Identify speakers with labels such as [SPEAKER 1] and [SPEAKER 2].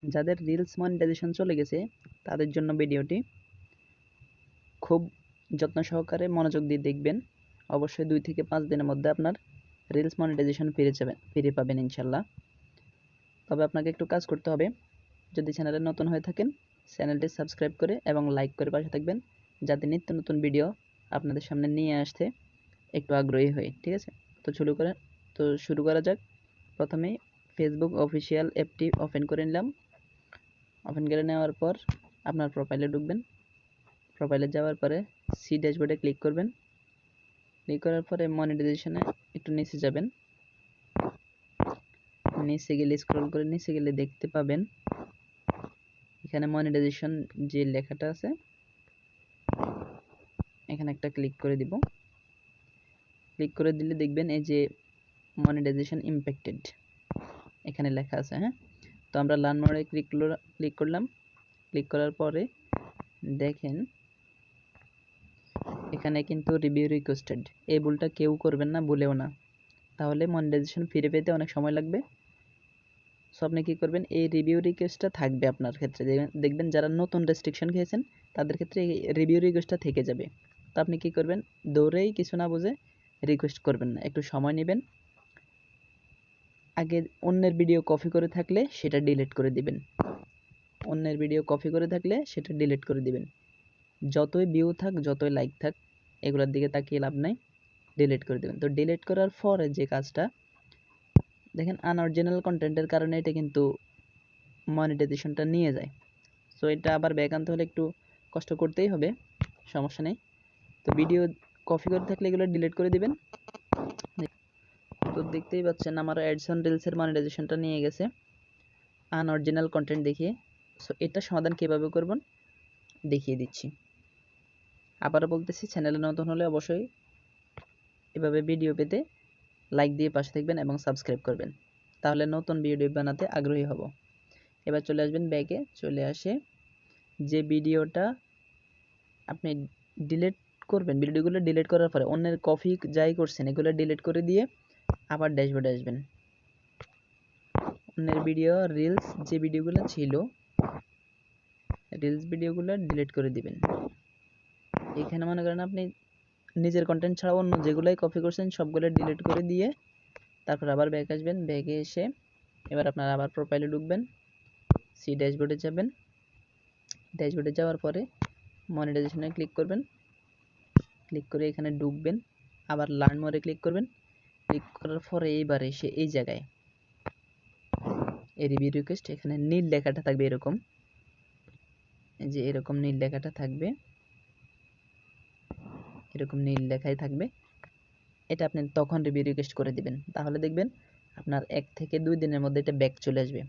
[SPEAKER 1] যাদের reels monetization চলে গেছে তাদের জন্য ভিডিওটি খুব যত্ন সহকারে মনোযোগ দিয়ে দেখবেন। অবশ্যই 2 থেকে 5 দিনের মধ্যে আপনার রিলস মনিটাইজেশন ফিরে পাবেন ইনশাল্লাহ। তবে আপনাকে একটু কাজ করতে হবে। যদি চ্যানেলে নতুন হয়ে থাকেন চ্যানেলটি সাবস্ক্রাইব করে এবং লাইক করে পাশে থাকবেন, যাতে নিত্য নতুন ভিডিও আপনাদের সামনে নিয়ে আসতে একটু আগ্রহী হই। ঠিক আছে, তো শুরু করা যাক। প্রথমেই ফেসবুক অফিসিয়াল অ্যাপটি ওপেন করে নিলাম। ওপেন করে নেওয়ার পর আপনার প্রোফাইলে ঢুকবেন। প্রোফাইলে যাওয়ার পরে সি ড্যাশবোর্ডে ক্লিক করবেন। ক্লিক করার পরে মনিটাইজেশনে একটু নিচে যাবেন। নিচে গেলে স্ক্রল করে নিচে গেলে দেখতে পাবেন এখানে মনিটাইজেশন যে লেখাটা আছে এখানে একটা ক্লিক করে দিব। ক্লিক করে দিলে দেখবেন এই যে মনিটাইজেশন ইম্প্যাক্টেড এখানে লেখা আছে। হ্যাঁ, তো আমরা লার্ন মোডে ক্লিক করলাম। ক্লিক করার পরে দেখেন এখানে কিন্তু রিভিউ রিকোয়েস্টেড, এই ভুলটা কেউ করবেন না, ভুলেও না, তাহলে মনিটাইজেশন ফিরে পেতে অনেক সময় লাগবে। সো আপনি কি করবেন, এই রিভিউ রিকোয়েস্টটা থাকবে আপনার ক্ষেত্রে। দেখবেন যারা নতুন রেস্ট্রিকশন খেয়েছেন তাদের ক্ষেত্রে এই রিভিউ রিকোয়েস্টটা থেকে যাবে। তো আপনি কি করবেন, দৌড়েই কিছু না বুঝে রিকোয়েস্ট করবেন না, একটু সময় নেবেন। আগে অন্যের ভিডিও কপি করে থাকলে সেটা ডিলিট করে দিবেন। অন্যের ভিডিও কপি করে থাকলে সেটা ডিলিট করে দিবেন। যতই ভিউ থাক যতই লাইক থাক এগুলোর দিকে তাকিয়ে লাভ নাই, ডিলিট করে দেবেন। তো ডিলিট করার পরে যে কাজটা দেখেন, আনঅরিজিনাল কন্টেন্টের কারণে এটা কিন্তু মনিটাইজেশনটা নিয়ে যায়। সো এটা আবার ব্যাক আনতে হলে একটু কষ্ট করতেই হবে, সমস্যা নেই। তো ভিডিও কপি করে থাকলে এগুলো ডিলিট করে দিবেন। তো দেখতেই পাচ্ছেন আমার অ্যাডস অন রিলসের মনিটাইজেশনটা নিয়ে গেছে আনঅরিজিনাল কন্টেন্ট দেখিয়ে। সো এটা সমাধান কীভাবে করবেন দেখিয়ে দিচ্ছি। আবারও বলতেছি, চ্যানেলে নতুন হলে অবশ্যই এভাবে ভিডিও পেতে লাইক দিয়ে পাশে থাকবেন এবং সাবস্ক্রাইব করবেন, তাহলে নতুন ভিডিও বানাতে আগ্রহী হব। এবার চলে আসবেন ব্যাকে। চলে আসে যে ভিডিওটা আপনি ডিলিট করবেন, ভিডিওগুলো ডিলিট করার পরে অন্যের কপি যাই করছেন এগুলো ডিলিট করে দিয়ে আবার ড্যাশবোর্ডে আসবেন। অন্যের ভিডিও রিলস যে ভিডিওগুলো ছিল রিলস ভিডিওগুলো ডিলিট করে দিবেন। এখানে মনে করেন আপনি নিজের কন্টেন্ট ছাড়া অন্য যেগুলাই কপি করছেন সবগুলো ডিলিট করে দিয়ে তারপর আবার ব্যাক আসবেন। ব্যাকে এসে এবার আপনারা আবার প্রোফাইলে ঢুকবেন, সি ড্যাশবোর্ডে যাবেন। ড্যাশবোর্ডে যাওয়ার পরে মনিটাইজেশনে ক্লিক করবেন। ক্লিক করে এখানে ঢুকবেন, আবার লার্ন মোডে ক্লিক করবেন। ক্লিক করার পরে এইবার এসে এই জায়গায় এই রিভিউ রিকোয়েস্ট এখানে নীল লেখাটা থাকবে, এরকম এই যে এরকম নীল লেখাটা থাকবে, এরকম নীল লেখাই থাকবে। এটা আপনি তখন রিভিউ রিকোয়েস্ট করে দিবেন, তাহলে দেখবেন আপনার 1 থেকে 2 দিনের মধ্যে এটা ব্যাক চলে আসবে।